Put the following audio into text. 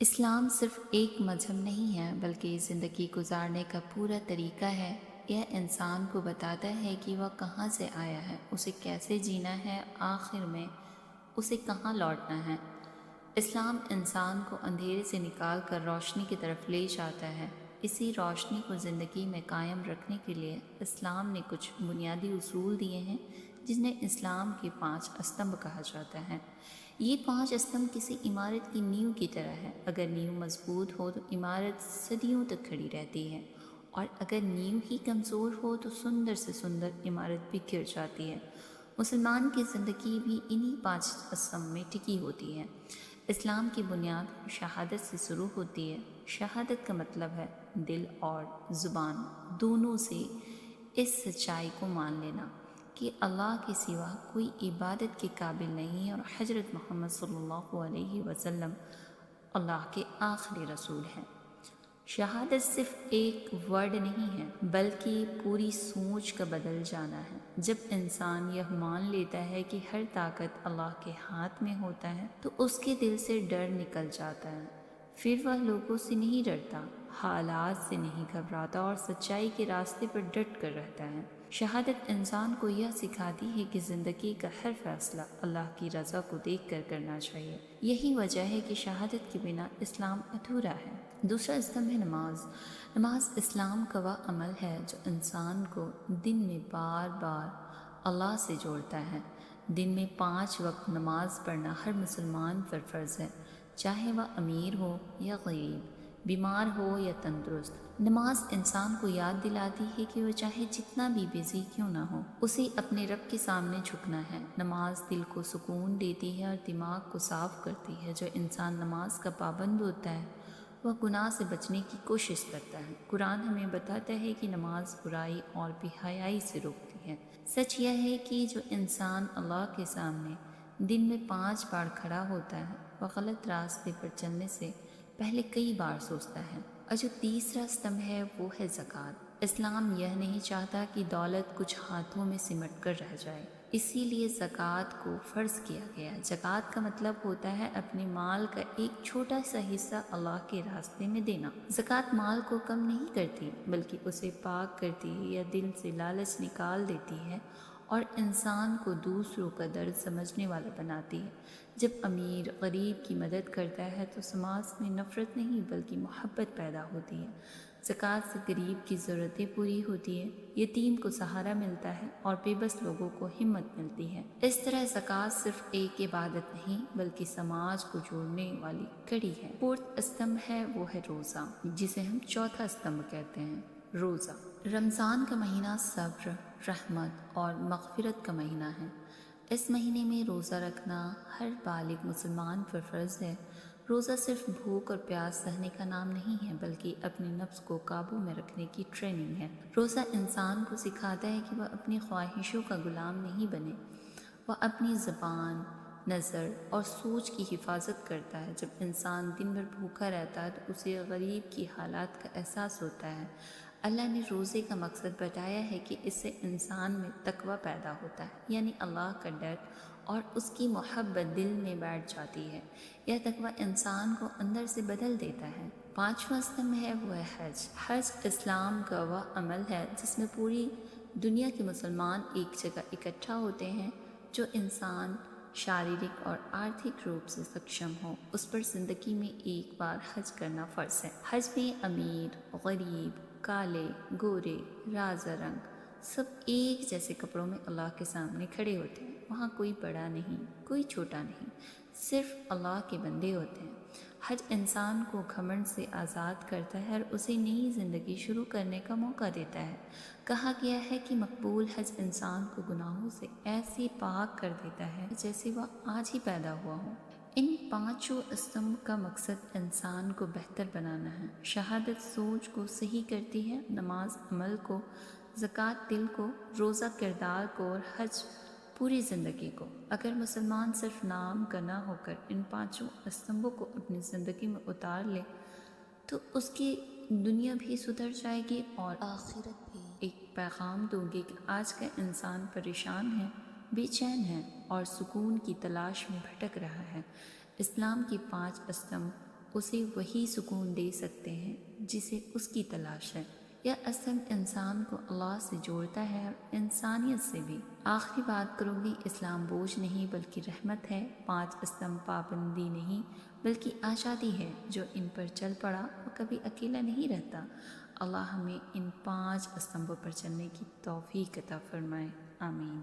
اسلام صرف ایک مذہب نہیں ہے بلکہ زندگی گزارنے کا پورا طریقہ ہے۔ یہ انسان کو بتاتا ہے کہ وہ کہاں سے آیا ہے، اسے کیسے جینا ہے، آخر میں اسے کہاں لوٹنا ہے۔ اسلام انسان کو اندھیرے سے نکال کر روشنی کی طرف لے جاتا ہے۔ اسی روشنی کو زندگی میں قائم رکھنے کے لیے اسلام نے کچھ بنیادی اصول دیے ہیں جنہیں اسلام کے 5 استمبھ کہا جاتا ہے۔ یہ 5 استمبھ کسی عمارت کی نیو کی طرح ہے۔ اگر نیو مضبوط ہو تو عمارت صدیوں تک کھڑی رہتی ہے، اور اگر نیو ہی کمزور ہو تو سندر سے سندر عمارت بھی گر جاتی ہے۔ مسلمان کی زندگی بھی انہی 5 استمبھ میں ٹکی ہوتی ہے۔ اسلام کی بنیاد شہادت سے شروع ہوتی ہے۔ شہادت کا مطلب ہے دل اور زبان دونوں سے اس سچائی کو مان لینا کہ اللہ کے سوا کوئی عبادت کے قابل نہیں، اور حضرت محمد صلی اللہ علیہ وسلم اللہ کے آخری رسول ہیں۔ شہادت صرف ایک ورڈ نہیں ہے بلکہ پوری سوچ کا بدل جانا ہے۔ جب انسان یہ مان لیتا ہے کہ ہر طاقت اللہ کے ہاتھ میں ہوتا ہے تو اس کے دل سے ڈر نکل جاتا ہے۔ پھر وہ لوگوں سے نہیں ڈرتا، حالات سے نہیں گھبراتا، اور سچائی کے راستے پر ڈٹ کر رہتا ہے۔ شہادت انسان کو یہ سکھاتی ہے کہ زندگی کا ہر فیصلہ اللہ کی رضا کو دیکھ کر کرنا چاہیے۔ یہی وجہ ہے کہ شہادت کے بنا اسلام ادھورا ہے۔ دوسرا استمبھ ہے نماز۔ نماز اسلام کا وہ عمل ہے جو انسان کو دن میں بار بار اللہ سے جوڑتا ہے۔ دن میں 5 وقت نماز پڑھنا ہر مسلمان پر فرض ہے، چاہے وہ امیر ہو یا غریب، بیمار ہو یا تندرست۔ نماز انسان کو یاد دلاتی ہے کہ وہ چاہے جتنا بھی بزی کیوں نہ ہو، اسے اپنے رب کے سامنے جھکنا ہے۔ نماز دل کو سکون دیتی ہے اور دماغ کو صاف کرتی ہے۔ جو انسان نماز کا پابند ہوتا ہے وہ گناہ سے بچنے کی کوشش کرتا ہے۔ قرآن ہمیں بتاتا ہے کہ نماز برائی اور بے حیائی سے روکتی ہے۔ سچ یہ ہے کہ جو انسان اللہ کے سامنے دن میں 5 بار کھڑا ہوتا ہے وہ غلط راستے پر چلنے سے پہلے کئی بار سوچتا ہے۔ اور جو تیسرا استمبھ ہے وہ ہے زکوٰۃ۔ اسلام یہ نہیں چاہتا کہ دولت کچھ ہاتھوں میں سمٹ کر رہ جائے، اسی لیے زکوٰۃ کو فرض کیا گیا۔ زکوٰۃ کا مطلب ہوتا ہے اپنے مال کا ایک چھوٹا سا حصہ اللہ کے راستے میں دینا۔ زکوٰۃ مال کو کم نہیں کرتی بلکہ اسے پاک کرتی ہے، یا دل سے لالچ نکال دیتی ہے اور انسان کو دوسروں کا درد سمجھنے والا بناتی ہے۔ جب امیر غریب کی مدد کرتا ہے تو سماج میں نفرت نہیں بلکہ محبت پیدا ہوتی ہے۔ زکوٰۃ سے غریب کی ضرورتیں پوری ہوتی ہیں، یتیم کو سہارا ملتا ہے اور بے بس لوگوں کو ہمت ملتی ہے۔ اس طرح زکوٰۃ صرف ایک عبادت نہیں بلکہ سماج کو جوڑنے والی کڑی ہے۔ فورتھ استمبھ ہے وہ ہے روزہ، جسے ہم چوتھا استمبھ کہتے ہیں۔ روزہ رمضان کا مہینہ صبر، رحمت اور مغفرت کا مہینہ ہے۔ اس مہینے میں روزہ رکھنا ہر بالغ مسلمان پر فرض ہے۔ روزہ صرف بھوک اور پیاس سہنے کا نام نہیں ہے بلکہ اپنے نفس کو قابو میں رکھنے کی ٹریننگ ہے۔ روزہ انسان کو سکھاتا ہے کہ وہ اپنی خواہشوں کا غلام نہیں بنے، وہ اپنی زبان، نظر اور سوچ کی حفاظت کرتا ہے۔ جب انسان دن بھر بھوکا رہتا ہے تو اسے غریب کی حالات کا احساس ہوتا ہے۔ اللہ نے روزے کا مقصد بتایا ہے کہ اس سے انسان میں تقوی پیدا ہوتا ہے، یعنی اللہ کا ڈر اور اس کی محبت دل میں بیٹھ جاتی ہے۔ یہ تقوی انسان کو اندر سے بدل دیتا ہے۔ 5واں استمبھ ہے وہ ہے حج۔ حج اسلام کا وہ عمل ہے جس میں پوری دنیا کے مسلمان ایک جگہ اکٹھا ہوتے ہیں۔ جو انسان شاریرک اور آرتھک روپ سے سکشم ہو اس پر زندگی میں ایک بار حج کرنا فرض ہے۔ حج میں امیر، غریب، کالے، گورے، رازہ رنگ سب ایک جیسے کپڑوں میں اللہ کے سامنے کھڑے ہوتے ہیں۔ وہاں کوئی بڑا نہیں، کوئی چھوٹا نہیں، صرف اللہ کے بندے ہوتے ہیں۔ حج انسان کو گھمنڈ سے آزاد کرتا ہے اور اسے نئی زندگی شروع کرنے کا موقع دیتا ہے۔ کہا گیا ہے کہ مقبول حج انسان کو گناہوں سے ایسی پاک کر دیتا ہے جیسے وہ آج ہی پیدا ہوا ہو۔ ان 5 استمبھ کا مقصد انسان کو بہتر بنانا ہے۔ شہادت سوچ کو صحیح کرتی ہے، نماز عمل کو، زکوٰۃ دل کو، روزہ کردار کو اور حج پوری زندگی کو۔ اگر مسلمان صرف نام کا نہ ہو کر ان 5 استمبھوں کو اپنی زندگی میں اتار لے تو اس کی دنیا بھی سدھر جائے گی اور آخرت بھی۔ ایک پیغام دوں گی کہ آج کا انسان پریشان ہے، بے چین ہے اور سکون کی تلاش میں بھٹک رہا ہے۔ اسلام کی 5 استمبھ اسے وہی سکون دے سکتے ہیں جسے اس کی تلاش ہے۔ یہ اصل انسان کو اللہ سے جوڑتا ہے اور انسانیت سے بھی۔ آخری بات کروں گی، اسلام بوجھ نہیں بلکہ رحمت ہے۔ 5 استمبھ پابندی نہیں بلکہ آزادی ہے۔ جو ان پر چل پڑا وہ کبھی اکیلا نہیں رہتا۔ اللہ ہمیں ان 5 استمبھوں پر چلنے کی توفیق عطا فرمائے، آمین۔